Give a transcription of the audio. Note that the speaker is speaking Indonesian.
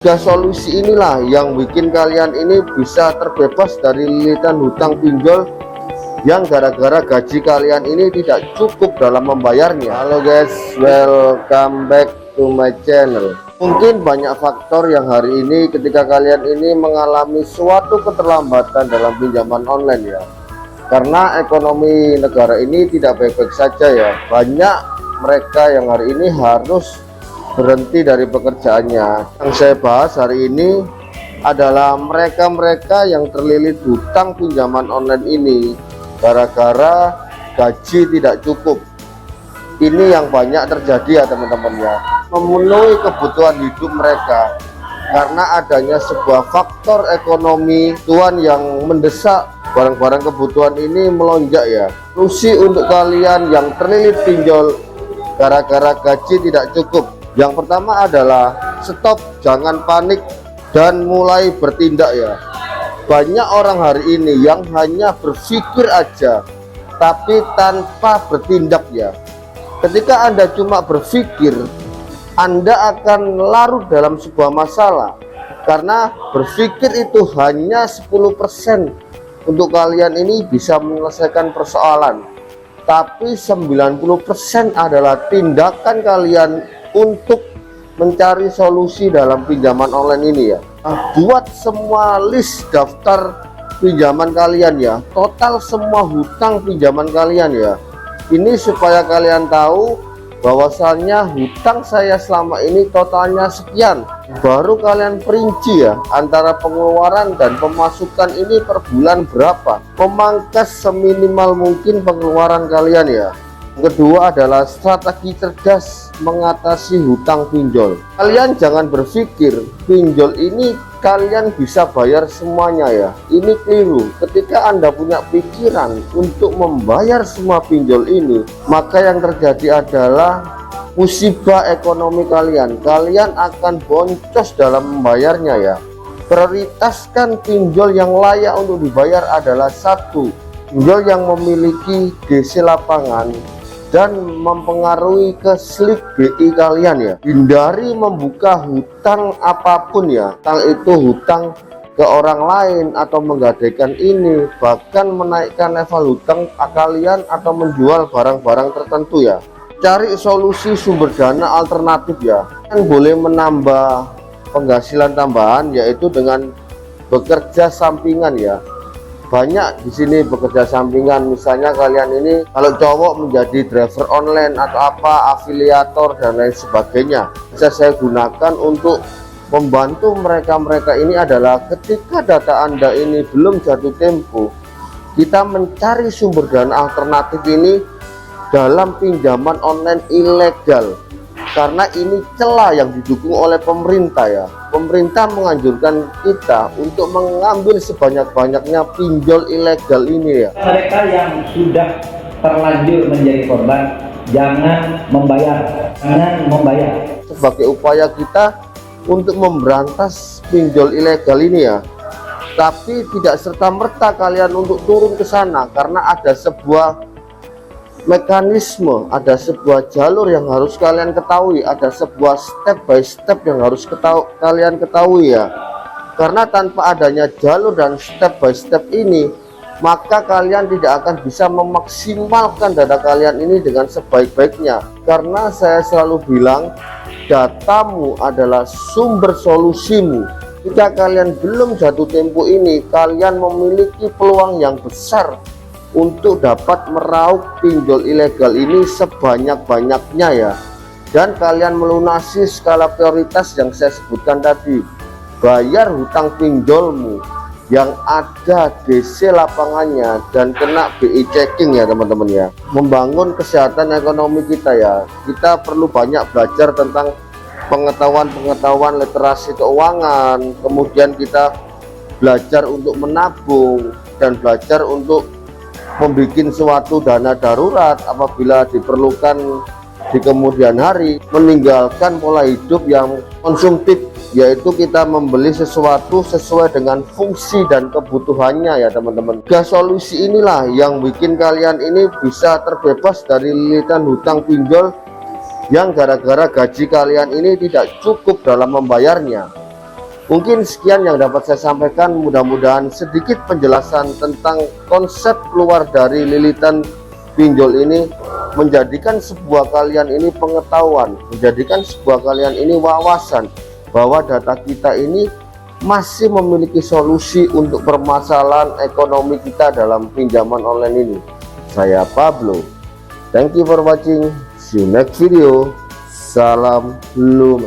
Tiga solusi inilah yang bikin kalian ini bisa terbebas dari lilitan hutang pinjol yang gara-gara gaji kalian ini tidak cukup dalam membayarnya. Halo guys, welcome back to my channel. Mungkin banyak faktor yang hari ini ketika kalian ini mengalami suatu keterlambatan dalam pinjaman online ya, karena ekonomi negara ini tidak baik-baik saja ya. Banyak mereka yang hari ini harus berhenti dari pekerjaannya. Yang saya bahas hari ini adalah mereka-mereka yang terlilit hutang pinjaman online ini gara-gara gaji tidak cukup. Ini yang banyak terjadi ya teman-teman ya, memenuhi kebutuhan hidup mereka karena adanya sebuah faktor ekonomi tuan yang mendesak. Barang-barang kebutuhan ini melonjak ya. Solusi untuk kalian yang terlilit pinjol gara-gara gaji tidak cukup, yang pertama adalah stop, jangan panik dan mulai bertindak ya. Banyak orang hari ini yang hanya berpikir aja tapi tanpa bertindak ya. Ketika Anda cuma berpikir, Anda akan larut dalam sebuah masalah, karena berpikir itu hanya 10% untuk kalian ini bisa menyelesaikan persoalan, tapi 90% adalah tindakan kalian untuk mencari solusi dalam pinjaman online ini ya. Buat semua list daftar pinjaman kalian ya, total semua hutang pinjaman kalian ya. Ini supaya kalian tahu bahwasannya hutang saya selama ini totalnya sekian, baru kalian perinci ya antara pengeluaran dan pemasukan ini per bulan berapa, memangkas seminimal mungkin pengeluaran kalian ya. Kedua adalah strategi cerdas mengatasi hutang pinjol. Kalian jangan berpikir pinjol ini kalian bisa bayar semuanya ya. Ini keliru. Ketika Anda punya pikiran untuk membayar semua pinjol ini, maka yang terjadi adalah musibah ekonomi kalian. Kalian akan boncos dalam membayarnya ya. Prioritaskan pinjol yang layak untuk dibayar adalah satu, pinjol yang memiliki DC lapangan dan mempengaruhi ke slik BI kalian ya. Hindari membuka hutang apapun ya, hutang itu hutang ke orang lain atau menggadaikan ini, bahkan menaikkan level hutang kalian atau menjual barang-barang tertentu ya. Cari solusi sumber dana alternatif ya. Kalian boleh menambah penghasilan tambahan yaitu dengan bekerja sampingan ya. Banyak di sini bekerja sampingan, misalnya kalian ini kalau cowok menjadi driver online atau apa, afiliator dan lain sebagainya. Bisa saya gunakan untuk membantu mereka-mereka ini adalah ketika data Anda ini belum jatuh tempo, kita mencari sumber dana alternatif ini dalam pinjaman online ilegal, karena ini celah yang didukung oleh pemerintah ya. Pemerintah menganjurkan kita untuk mengambil sebanyak-banyaknya pinjol ilegal ini ya. Mereka yang sudah terlanjur menjadi korban, jangan membayar. Sebagai upaya kita untuk memberantas pinjol ilegal ini ya. Tapi tidak serta-merta kalian untuk turun ke sana, karena ada sebuah mekanisme, ada sebuah jalur yang harus kalian ketahui, ada sebuah step by step yang harus kalian ketahui ya. Karena tanpa adanya jalur dan step by step ini, maka kalian tidak akan bisa memaksimalkan data kalian ini dengan sebaik-baiknya. Karena saya selalu bilang, datamu adalah sumber solusimu. Jika kalian belum jatuh tempo ini, kalian memiliki peluang yang besar untuk dapat meraup pinjol ilegal ini sebanyak-banyaknya ya. Dan kalian melunasi skala prioritas yang saya sebutkan tadi. Bayar hutang pinjolmu yang ada DC lapangannya dan kena BI checking ya teman-teman ya. Membangun kesehatan ekonomi kita ya, kita perlu banyak belajar tentang pengetahuan literasi keuangan. Kemudian kita belajar untuk menabung dan belajar untuk membuat suatu dana darurat apabila diperlukan di kemudian hari. Meninggalkan pola hidup yang konsumtif, yaitu kita membeli sesuatu sesuai dengan fungsi dan kebutuhannya ya teman-teman. Tiga solusi inilah yang bikin kalian ini bisa terbebas dari lilitan hutang pinjol yang gara-gara gaji kalian ini tidak cukup dalam membayarnya. Mungkin sekian yang dapat saya sampaikan, mudah-mudahan sedikit penjelasan tentang konsep keluar dari lilitan pinjol ini menjadikan sebuah kalian ini pengetahuan, menjadikan sebuah kalian ini wawasan bahwa data kita ini masih memiliki solusi untuk permasalahan ekonomi kita dalam pinjaman online ini. Saya Pablo, thank you for watching, see you next video, salam lumer.